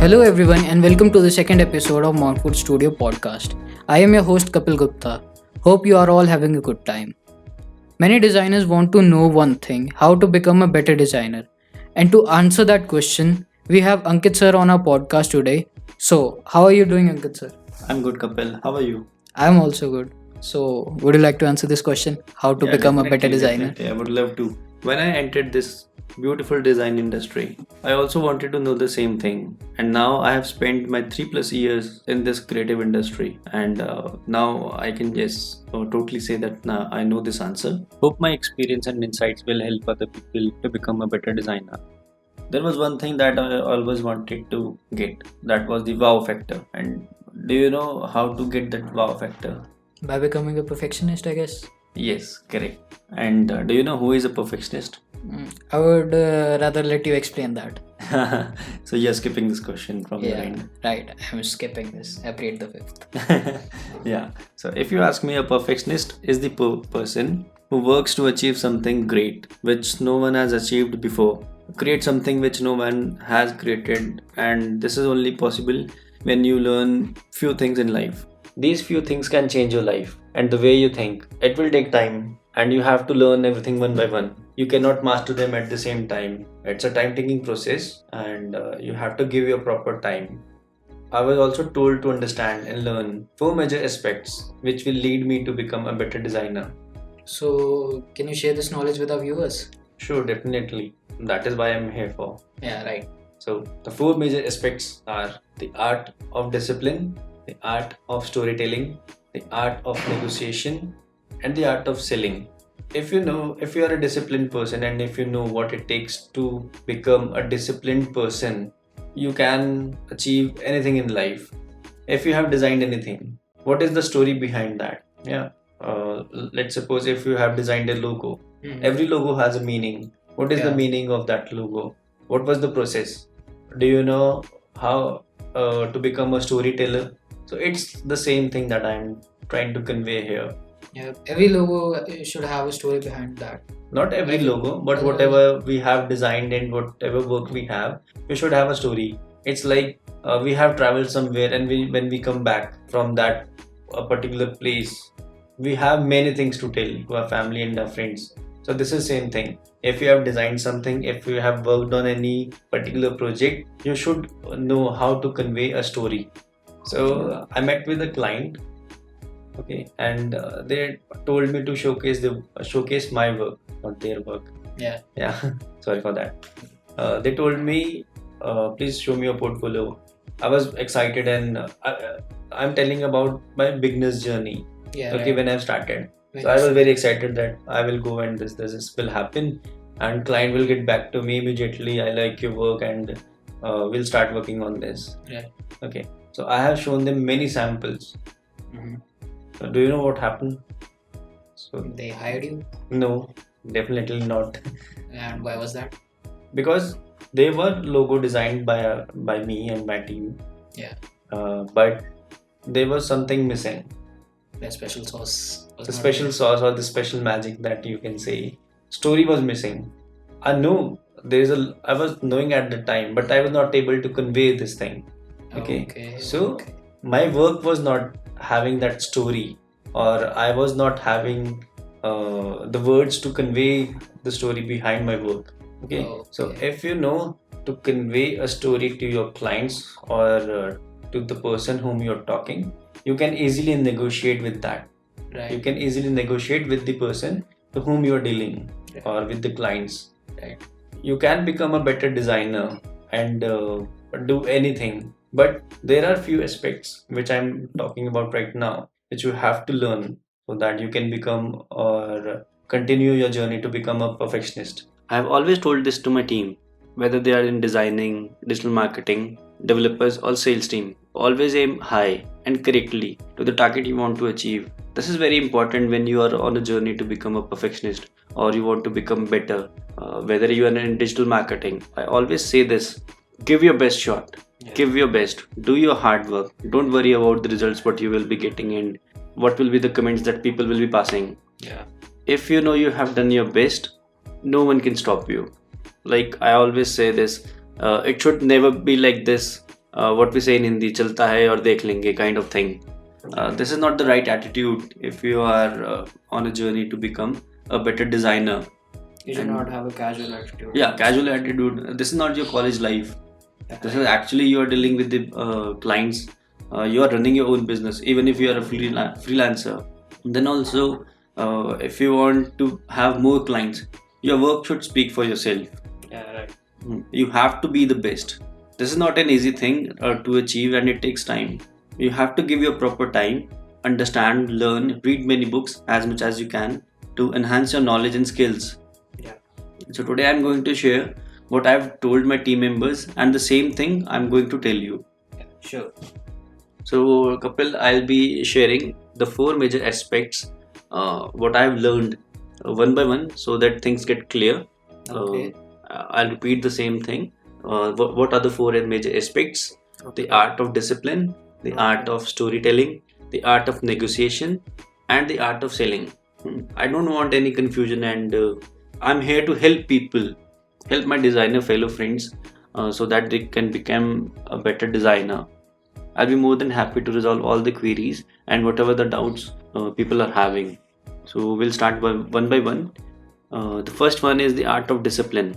Hello, everyone, and welcome to the second episode of Mountford Studio podcast. I am your host, Kapil Gupta. Hope you are all having a good time. Many designers want to know one thing: how to become a better designer. And to answer that question, we have Ankit sir on our podcast today. So, how are you doing, Ankit sir? I'm good, Kapil. How are you? I am also good. So, would you like to answer this question? How to become a better designer? Definitely. I would love to. When I entered this beautiful design industry, I also wanted to know the same thing. And now I have spent my 3+ years in this creative industry. And now I can totally say that now I know this answer. Hope my experience and insights will help other people to become a better designer. There was one thing that I always wanted to get. That was the wow factor. And do you know how to get that wow factor? By becoming a perfectionist, I guess. Yes, correct. And do you know who is a perfectionist? I would rather let you explain that. So you're skipping this question from your Yeah, end. right. I'm skipping this. I played the fifth. Yeah. So if you ask me, a perfectionist is the person who works to achieve something great, which no one has achieved before. Create something which no one has created, and this is only possible when you learn few things in life. These few things can change your life and the way you think. It will take time, and you have to learn everything one by one. You cannot master them at the same time. It's a time taking process, and you have to give your proper time. I was also told to understand and learn four major aspects which will lead me to become a better designer. So, can you share this knowledge with our viewers? Sure, definitely. That is why I'm here for. Yeah, right. So, the four major aspects are the art of discipline, the art of storytelling, the art of negotiation, and the art of selling. If you are a disciplined person and if you know what it takes to become a disciplined person, you can achieve anything in life. If you have designed anything, what is the story behind that? Yeah. Let's suppose if you have designed a logo, every logo has a meaning. What is the Yeah. meaning of that logo? What was the process? Do you know how to become a storyteller? So it's the same thing that I'm trying to convey here. Yeah, every logo should have a story behind that. Not every Every- logo, but otherwise- whatever we have designed and whatever work we have, we should have a story. It's like we have traveled somewhere, and when we come back from that a particular place, we have many things to tell to our family and our friends. So this is same thing. If you have designed something, if you have worked on any particular project, you should know how to convey a story. So I met with a client, okay, and they told me to showcase my work, not their work. Yeah. Yeah. Sorry for that. They told me, please show me your portfolio. I was excited, and I'm telling about my beginner's journey. Yeah. Okay, when I've started, so I was very excited that I will go and this will happen, and client will get back to me immediately. I like your work, and we'll start working on this. Yeah. Okay. So I have shown them many samples. Mhm. So do you know what happened? So They hired you, no, definitely not, and why was that? because they were logo designed by me and my team. Yeah. But there was something missing. The special sauce. Was The not special there. sauce or the special magic that you can say. Story was missing. I know I was knowing at the time, but I was not able to convey this thing. Okay. So my work was not having that story, or I was not having the words to convey the story behind my work. Okay. So Okay. if you know to convey a story to your clients or to the person whom you're talking, you can easily negotiate with that. You Right. can easily negotiate with the person to whom you're dealing Right. or with the clients. Right. You can become a better designer and do anything, but there are few aspects which I'm talking about right now which you have to learn so that you can become or continue your journey to become a perfectionist. I've always told this to my team, whether they are in designing, digital marketing, developers, or sales team. Always aim high and correctly to the target you want to achieve. This is very important when you are on a journey to become a perfectionist or you want to become better. Whether you are in digital marketing, I always say this: give your best shot, give your best, do your hard work. Don't worry about the results, what you will be getting, and what will be the comments that people will be passing. Yeah. If you know you have done your best, no one can stop you. Like I always say this, it should never be like this what we say in Hindi, chalta hai aur dekh lenge kind of thing. This is not the right attitude if you are on a journey to become a better designer. You should not have a casual attitude. Yeah, casual attitude. This is not your college life. This is actually you are dealing with the clients. You are running your own business. Even if you are a freelancer, then also if you want to have more clients, your work should speak for yourself. Yeah, right. You have to be the best. This is not an easy thing to achieve, and it takes time. You have to give your proper time, understand, learn, read many books as much as you can to enhance your knowledge and skills. Yeah. So today I'm going to share what I've told my team members, and the same thing I'm going to tell you. Yeah, sure. So Kapil, I'll be sharing the four major aspects what I've learned one by one, so that things get clear. Okay. I'll repeat the same thing. What are the four major aspects? Okay. The art of discipline, the art of storytelling, the art of negotiation, and the art of selling. I don't want any confusion, and I'm here to help people, help my designer fellow friends, so that they can become a better designer. I'll be more than happy to resolve all the queries and whatever the doubts people are having. So we'll start one by one. The first one is the art of discipline.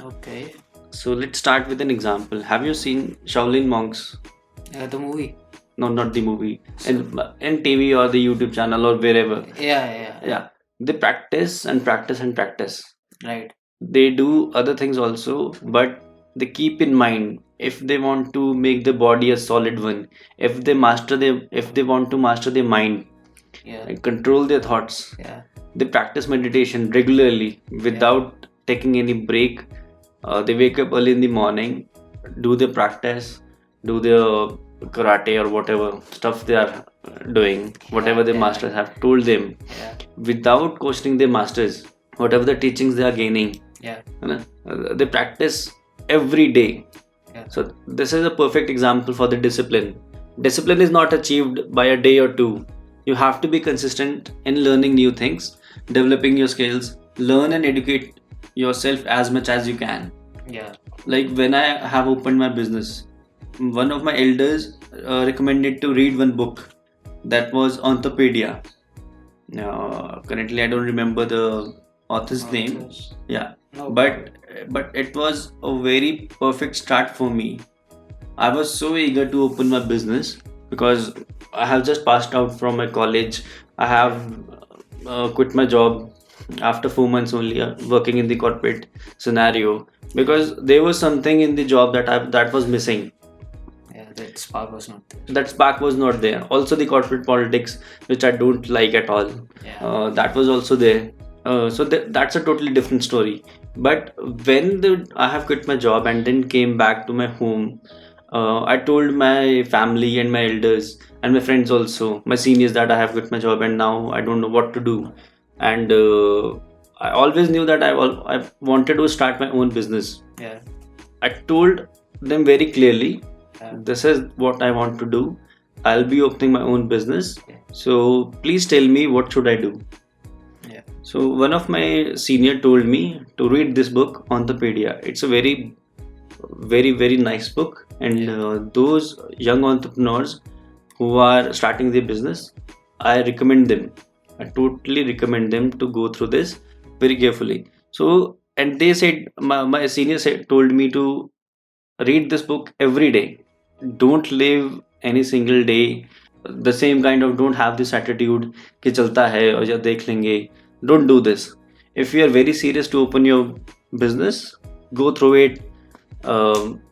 Okay. So let's start with an example. Have you seen Shaolin monks? The movie. No, not the movie. In TV or the YouTube channel or wherever. Yeah. Yeah. They practice and practice and practice. Right. They do other things also, but they keep in mind if they want to make the body a solid one, if they want to master their mind Yeah. and control their thoughts, Yeah. they practice meditation regularly without taking any break. They wake up early in the morning, do their practice, do their karate or whatever stuff they are doing, whatever their Yeah. masters have told them, Yeah. without questioning their masters, whatever the teachings they are gaining. Yeah. They practice every day. Yeah. So this is a perfect example for the discipline. Discipline is not achieved by a day or two. You have to be consistent in learning new things, developing your skills, learn and educate yourself as much as you can. Yeah. Like when I have opened my business, one of my elders recommended to read one book that was Orthopedia. Currently I don't remember the author's name. Yeah, No. but it was a very perfect start for me. I was so eager to open my business because I have just passed out from my college. I have quit my job after 4 months only, working in the corporate scenario, because there was something in the job that was missing. Yeah, that spark was not there. That spark was not there. Also, the corporate politics, which I don't like at all, Yeah. that was also there. So that's a totally different story. But when I have quit my job and then came back to my home, I told my family and my elders and my friends also, my seniors, that I have quit my job and now I don't know what to do. And I always knew that I wanted to start my own business. Yeah. I told them very clearly, Yeah. this is what I want to do. I'll be opening my own business. Yeah. So please tell me what should I do. Yeah. So one of my senior told me to read this book, Orthopedia. It's a very, very, very nice book, and those young entrepreneurs who are starting their business, I recommend them. I totally recommend them to go through this very carefully. So, and they said, my senior told me to read this book every day. Don't live any single day the same kind of, don't have this attitude कि चलता है और या देख लेंगे. Don't do this. If you are very serious to open your business, go through it,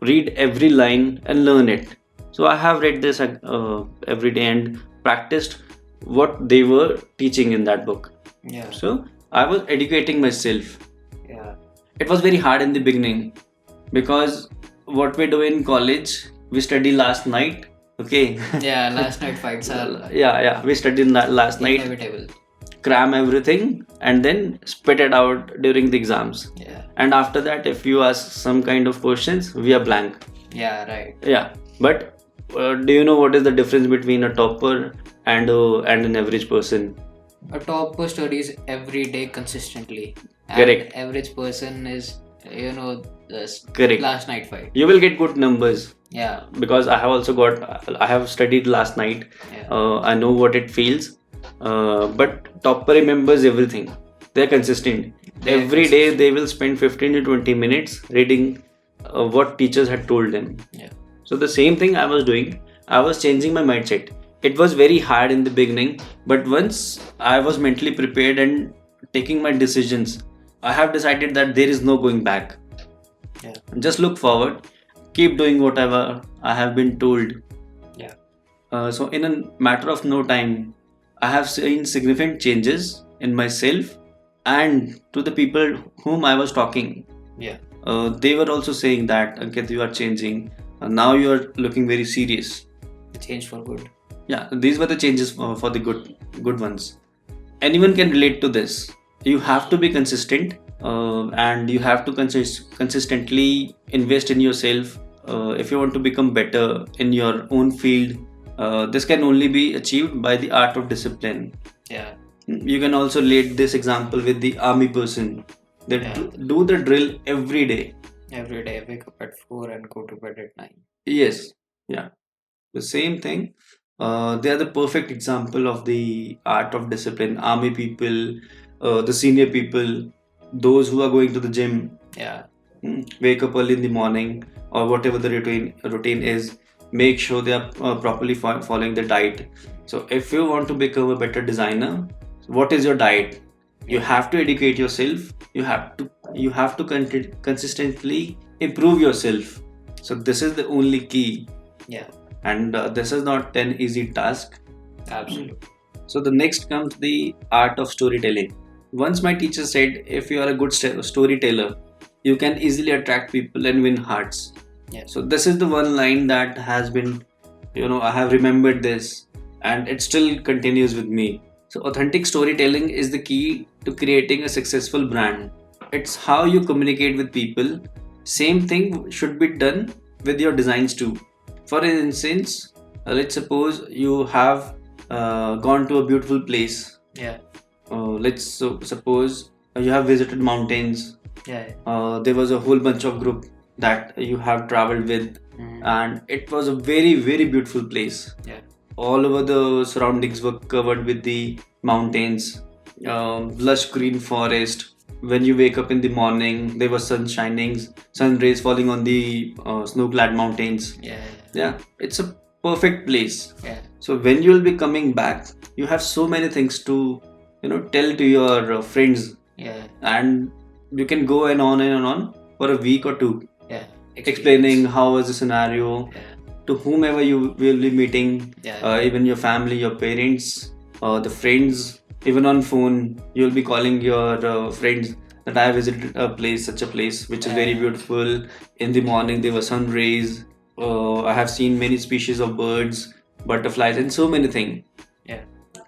read every line and learn it. So I have read this every day and practiced what they were teaching in that book. Yeah. So I was educating myself. Yeah. It was very hard in the beginning because what we do in college, we study last night. Okay. Yeah. Last night fights are Yeah. We studied last night, inevitable. cram everything, and then spit it out during the exams. Yeah. And after that, if you ask some kind of questions, we are blank. Yeah. Right. Yeah. But do you know what is the difference between a topper and an average person? A topper studies every day consistently. And Correct. average person is this Correct. last night fight. You will get good numbers Yeah, because I have studied last night. yeah, I know what it feels. But topper remembers everything. They're consistent. They're Every day they will spend 15 to 20 minutes reading what teachers had told them. yeah, So the same thing I was doing, I was changing my mindset. It was very hard in the beginning, but once I was mentally prepared and taking my decisions, I have decided that there is no going back. yeah, Just look forward, keep doing whatever I have been told. yeah, So in a matter of no time, I have seen significant changes in myself and to the people whom I was talking. yeah, They were also saying that Ankit, you are changing. Now you are looking very serious. change for good. Yeah, these were the changes for the good ones. Anyone can relate to this. You have to be consistent, and you have to consistently invest in yourself. If you want to become better in your own field, this can only be achieved by the art of discipline. Yeah, You can also relate this example with the army person. They Yeah. do the drill every day. every day I wake up at 4 and go to bed at 9. Yes, yeah, the same thing. They are the perfect example of the art of discipline. Army people, the senior people, those who are going to the gym, Yeah, wake up early in the morning or whatever the routine is. Make sure they are properly following the diet. So if you want to become a better designer, what is your diet? You have to educate yourself. You have to consistently improve yourself. So this is the only key, yeah, and this is not an easy task. absolutely. So the next comes the art of storytelling. Once my teacher said, if you are a good storyteller, you can easily attract people and win hearts. Yeah. So this is the one line that has been, I have remembered this, and it still continues with me. So authentic storytelling is the key to creating a successful brand. It's how you communicate with people. Same thing should be done with your designs too. For instance, let's suppose you have gone to a beautiful place. Yeah, Suppose you have visited mountains. yeah, There was a whole bunch of group that you have traveled with, mm, and it was a very very beautiful place. yeah, All over the surroundings were covered with the mountains, lush green forest. When you wake up in the morning, there was sun shining, sun rays falling on the snow-clad mountains. yeah, Yeah, it's a perfect place. yeah, So when you will be coming back, you have so many things to, tell to your friends, yeah, and you can go and on for a week or two, yeah. explaining how was the scenario Yeah, to whomever you will be meeting, yeah, even your family, your parents, the friends. Even on phone, you'll be calling your friends that I visited a place, such a place, which is very Yeah. beautiful. In the morning, there were sun rays. I have seen many species of birds, butterflies, and so many things. yeah,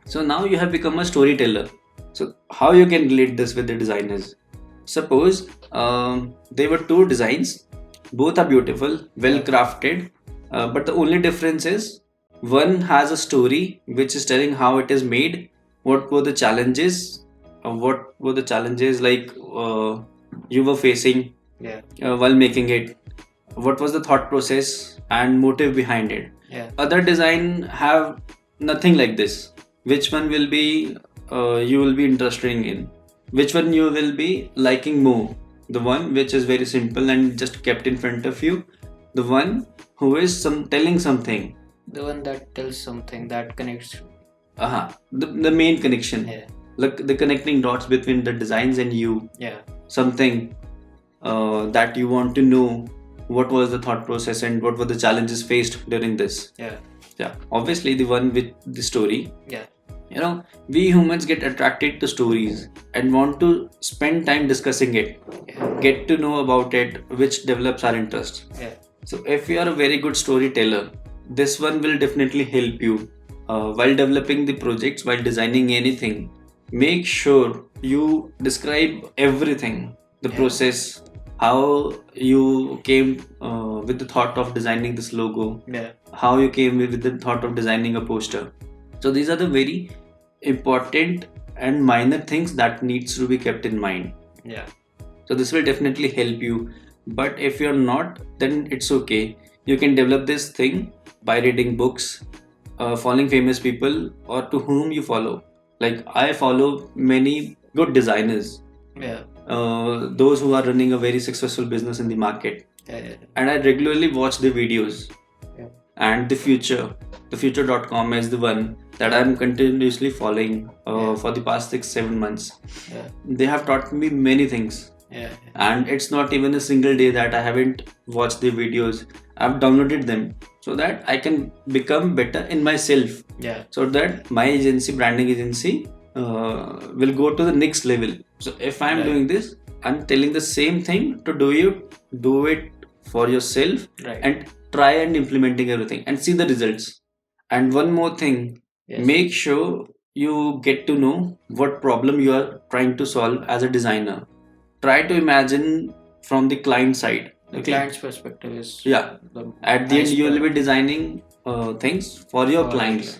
So now you have become a storyteller. So how you can relate this with the designers? Suppose there were two designs, both are beautiful, well crafted, but the only difference is one has a story which is telling how it is made, what were the challenges, like you were facing yeah, while making it, what was the thought process and motive behind it. yeah, Other design have nothing like this. Which one will be you will be interested in? Which one you will be liking more? The one which is very simple and just kept in front of you, the one who is telling something. the one that tells something that connects. The main connection, Yeah, like the connecting dots between the designs and you, yeah, something that you want to know, what was the thought process and what were the challenges faced during this. yeah, Obviously the one with the story. yeah, We humans get attracted to stories and want to spend time discussing it, yeah, get to know about it, which develops our interest. yeah, So if you are a very good storyteller, this one will definitely help you while developing the projects, while designing anything. Make sure you describe everything, the Yeah. process, how you came with the thought of designing this logo, yeah, how you came with the thought of designing a poster. So these are the very important and minor things that needs to be kept in mind. yeah, So this will definitely help you. But if you're not, then it's okay. You can develop this thing by reading books, following famous people, or to whom you follow. Like I follow many good designers, Yeah. those who are running a very successful business in the market, Yeah. and I regularly watch the videos. Yeah. And thefuture.com is the one that I'm continuously following Yeah. for the past 6-7 months. Yeah. They have taught me many things, Yeah. and it's not even a single day that I haven't watched the videos. I've downloaded them so that I can become better in myself, Yeah. so that my agency, branding agency, will go to the next level. So if I'm Right. doing this, I'm telling the same thing to do it for yourself, Right. and try and implementing everything and see the results. And one more thing, Yes. make sure you get to know what problem you are trying to solve as a designer. Try to imagine from the client side. The Okay? client's perspective is Yeah. the At the nice end, you will part. be designing things for your For clients.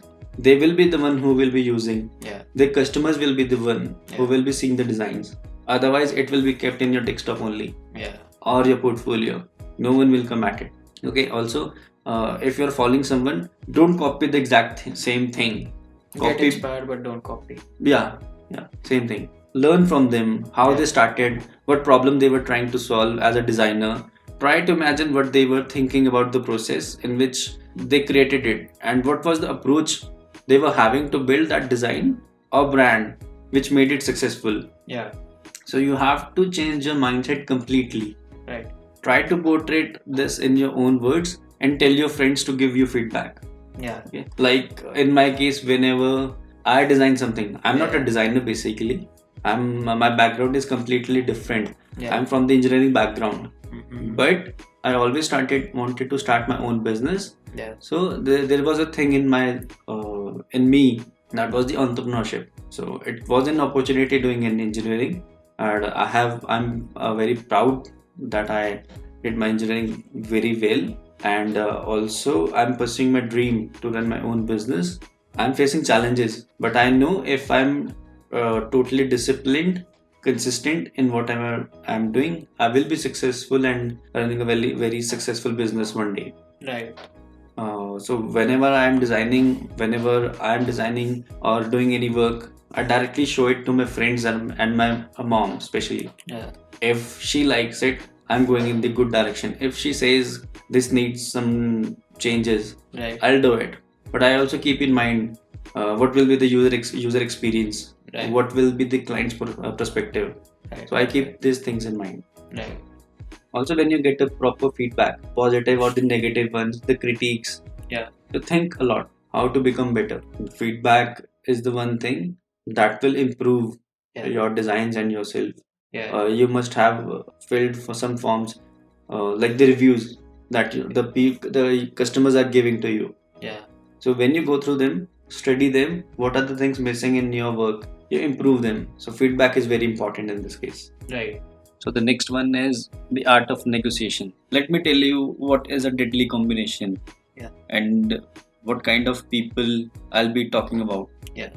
They will be the one who will be using. Yeah. The customers will be the one who Yeah. will be seeing the designs. Otherwise, it will be kept in your desktop only Yeah. or your portfolio. No one will come at it. Okay. Also, if you're following someone, don't copy the exact same thing. Get Copy. inspired, but don't copy. Yeah, same thing. Learn from them how Yeah. they started, what problem they were trying to solve as a designer. Try to imagine what they were thinking about the process in which they created it, and what was the approach they were having to build that design or brand which made it successful. Yeah. So you have to change your mindset completely. Right. Try to portray this in your own words and tell your friends to give you feedback. Yeah. Okay. Like in my case, whenever I design something, I'm not a Yeah. designer basically. My background is completely different. Yeah. I'm from the engineering background, Mhm. but I always wanted to start my own business. Yeah. So there was a thing in me, that was the entrepreneurship. So it was an opportunity doing in engineering, and I'm very proud that I did my engineering very well. And also I'm pursuing my dream to run my own business. I'm facing challenges, but I know if I'm totally disciplined, consistent in whatever I'm doing, I will be successful and running a very very successful business one day. Right. So whenever I'm designing or doing any work, I directly show it to my friends and my mom especially. Yeah. If she likes it, I'm going in the good direction. If she says this needs some changes, Right. I'll do it. But I also keep in mind what will be the user experience, Right. what will be the client's perspective. Right. So I keep these things in mind. Right. Also, when you get a proper feedback, positive or the negative ones, the critiques, Yeah. you think a lot how to become better. Feedback is the one thing that will improve Yeah. your designs and yourself. Yeah. You must have filled for some forms, like the reviews that the customers are giving to you. Yeah. So when you go through them, study them, what are the things missing in your work, you improve them. So feedback is very important in this case. Right. So the next one is the art of negotiation. Let me tell you what is a deadly combination. Yeah. And what kind of people I'll be talking about. Yeah.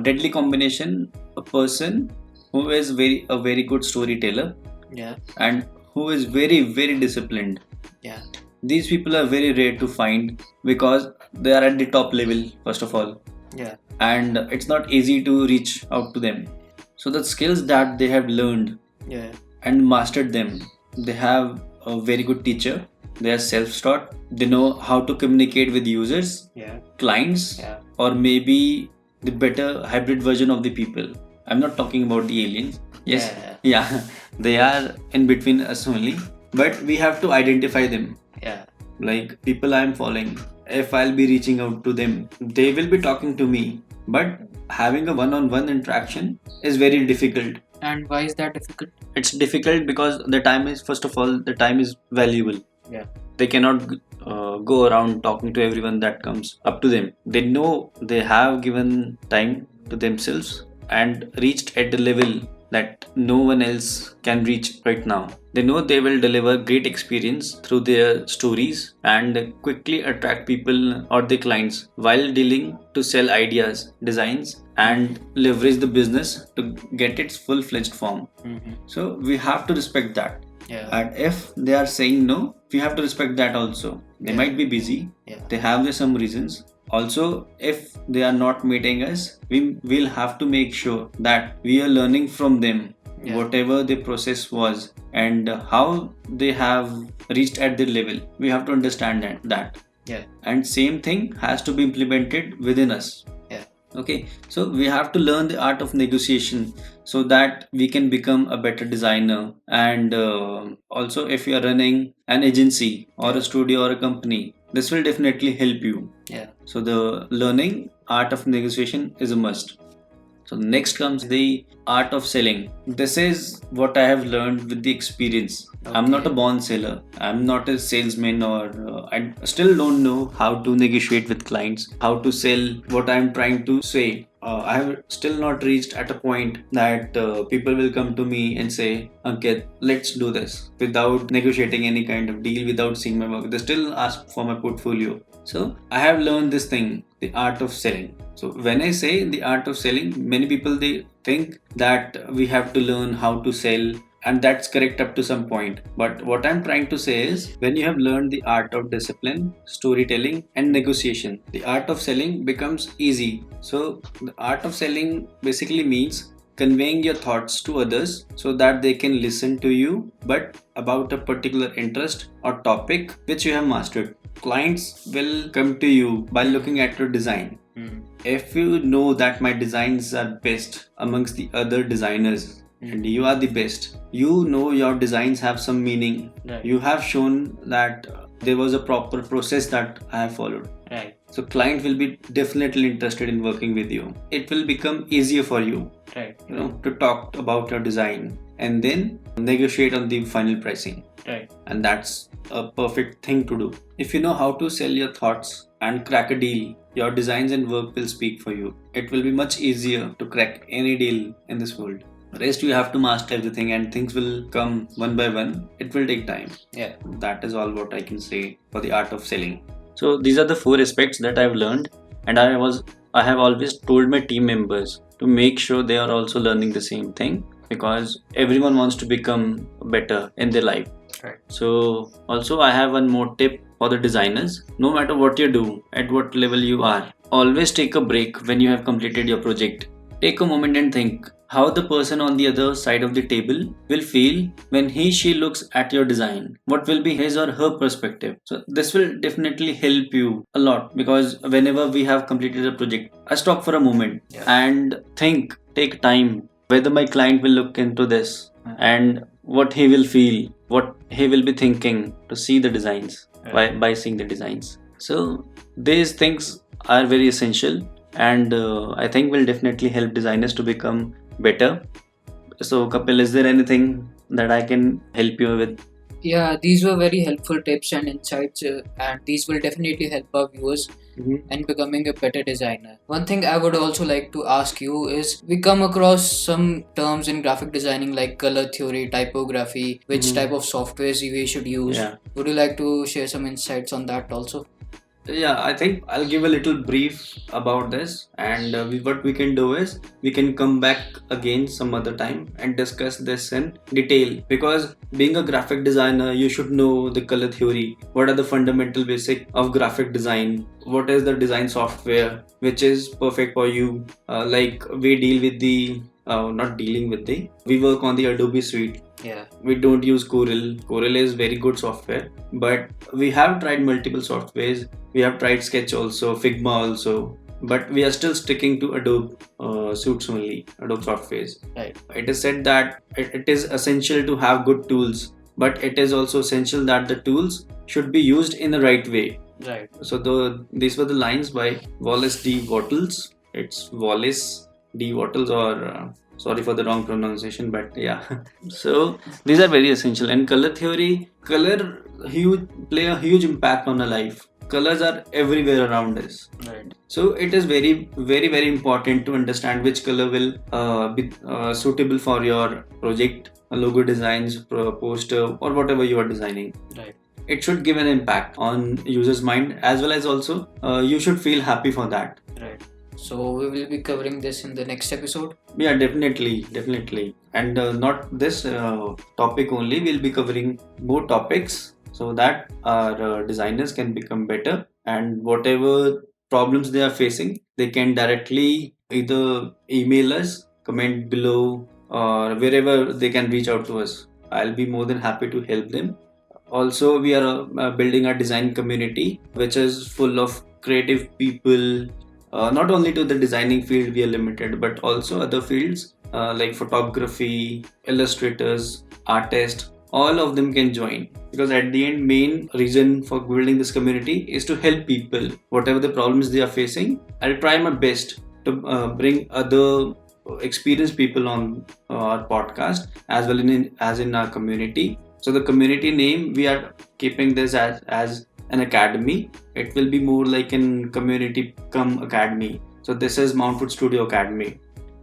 Deadly combination, a person who is a very good storyteller Yeah. and who is very very disciplined. Yeah. These people are very rare to find because they are at the top level first of all, Yeah. and it's not easy to reach out to them. So the skills that they have learned Yeah. and mastered them, they have a very good teacher, they are self-taught, they know how to communicate with users, Yeah. clients, Yeah. or maybe the better hybrid version of the people. I'm not talking about the aliens. Yes, yeah, they are in between us only, but we have to identify them. Yeah. Like people I'm following, if I'll be reaching out to them, they will be talking to me, but having a one-on-one interaction is very difficult. And why is that difficult? It's difficult because the time is, first of all, the time is valuable. Yeah. They cannot go around talking to everyone that comes up to them. They know they have given time to themselves and reached at the level that no one else can reach right now. They know they will deliver great experience through their stories and quickly attract people or the clients while dealing to sell ideas, designs, and leverage the business to get its full-fledged form. So we have to respect that. Yeah. And if they are saying no, we have to respect that also. They Yeah. might be busy. Yeah. They have their some reasons. Also, if they are not meeting us, we will have to make sure that we are learning from them. Yeah. Whatever the process was and how they have reached at their level, we have to understand that. Yeah. And same thing has to be implemented within us. Yeah. Okay, so we have to learn the art of negotiation so that we can become a better designer. And also, if you are running an agency or a studio or a company, this will definitely help you. Yeah. So the learning art of negotiation is a must. So next comes the art of selling. This is what I have learned with the experience. I'm not a born seller. I'm not a salesman, or I still don't know how to negotiate with clients, how to sell what I'm trying to say. I have still not reached at a point that people will come to me and say, "Okay, let's do this," without negotiating any kind of deal, without seeing my work. They still ask for my portfolio. So I have learned this thing, the art of selling. So when I say the art of selling, many people they think that we have to learn how to sell, and that's correct up to some point. But what I'm trying to say is, when you have learned the art of discipline, storytelling, and negotiation, the art of selling becomes easy. So the art of selling basically means conveying your thoughts to others so that they can listen to you, but about a particular interest or topic which you have mastered. Clients will come to you by looking at your design. If you know that my designs are best amongst the other designers, and you are the best, you know your designs have some meaning. Right. You have shown that there was a proper process that I have followed. Right. So client will be definitely interested in working with you. It will become easier for you, Right. to talk about your design and then negotiate on the final pricing. Right. And that's a perfect thing to do. If you know how to sell your thoughts and crack a deal, your designs and work will speak for you. It will be much easier to crack any deal in this world. Rest you have to master everything, and things will come one by one. It will take time. Yeah. That is all what I can say for the art of selling. So these are the 4 aspects that I've learned, and I have always told my team members to make sure they are also learning the same thing, because everyone wants to become better in their life. Right. So also I have one more tip for the designers. No matter what you do, at what level you are, always take a break when you have completed your project. Take a moment and think how the person on the other side of the table will feel when she looks at your design. What will be his or her perspective? So this will definitely help you a lot, because whenever we have completed a project, I stop for a moment and think, take time whether my client will look into this and what he will feel, what he will be thinking to see the designs by seeing the designs. So these things are very essential, and I think will definitely help designers to become better. So Kapil, is there anything that I can help you with? Yeah, these were very helpful tips and insights, and these will definitely help our viewers in becoming a better designer. One thing I would also like to ask you is, we come across some terms in graphic designing like color theory, typography, which type of softwares we should use. Yeah. Would you like to share some insights on that also? Yeah, I think I'll give a little brief about this, and what we can do is we can come back again some other time and discuss this in detail, because being a graphic designer, you should know the color theory. What are the fundamental basic of graphic design? What is the design software which is perfect for you? Like we deal with the we work on the Adobe suite. Yeah. We don't use Corel. Corel is very good software, but we have tried multiple softwares. We have tried Sketch also, Figma also, but we are still sticking to Adobe suites only, Adobe softwares. Right. It is said that it is essential to have good tools, but it is also essential that the tools should be used in the right way. Right. So these were the lines by Wallace D. Wattles. It's Wallace D. Wattles, or sorry for the wrong pronunciation, but yeah. So these are very essential. And color theory, play a huge impact on our life. Colors are everywhere around us. Right. So it is very, very, very important to understand which color will be suitable for your project, logo designs, poster, or whatever you are designing. Right. It should give an impact on user's mind, as well as also you should feel happy for that. Right. So we will be covering this in the next episode. Yeah, definitely. And not this topic only, we'll be covering more topics so that our designers can become better, and whatever problems they are facing, they can directly either email us, comment below, or wherever they can reach out to us. I'll be more than happy to help them. Also, we are building a design community which is full of creative people. Not only to the designing field we are limited, but also other fields like photography, illustrators, artists. All of them can join, because at the end, main reason for building this community is to help people whatever the problems they are facing. I'll try my best to bring other experienced people on our podcast as well as in our community. So the community name, we are keeping this as an academy. It will be more like an community come academy. So this is Mountford Studio Academy.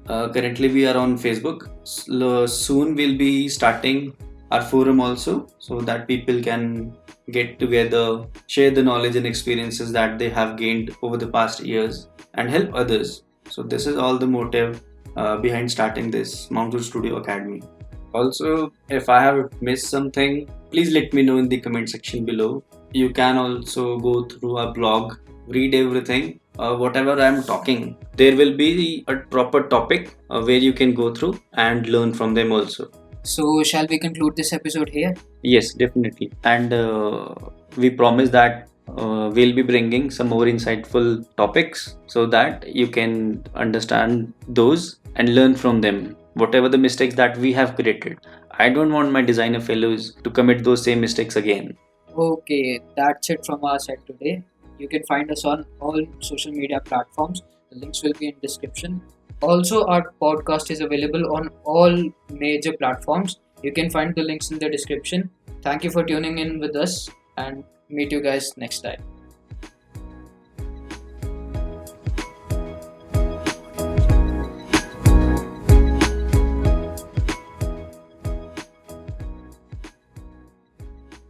Currently we are on Facebook. Soon we'll be starting our forum also, so that people can get together, share the knowledge and experiences that they have gained over the past years, and help others. So this is all the motive behind starting this Mountford Studio Academy. Also, if I have missed something, please let me know in the comment section below. You can also go through our blog, read everything, whatever I'm talking. There will be a proper topic where you can go through and learn from them also. So shall we conclude this episode here? Yes, definitely. And we promise that we'll be bringing some more insightful topics so that you can understand those and learn from them. Whatever the mistakes that we have created, I don't want my designer fellows to commit those same mistakes again. Okay, that's it from our side today. You can find us on all social media platforms. The links will be in description. Also, our podcast is available on all major platforms. You can find the links in the description. Thank you for tuning in with us, and meet you guys next time.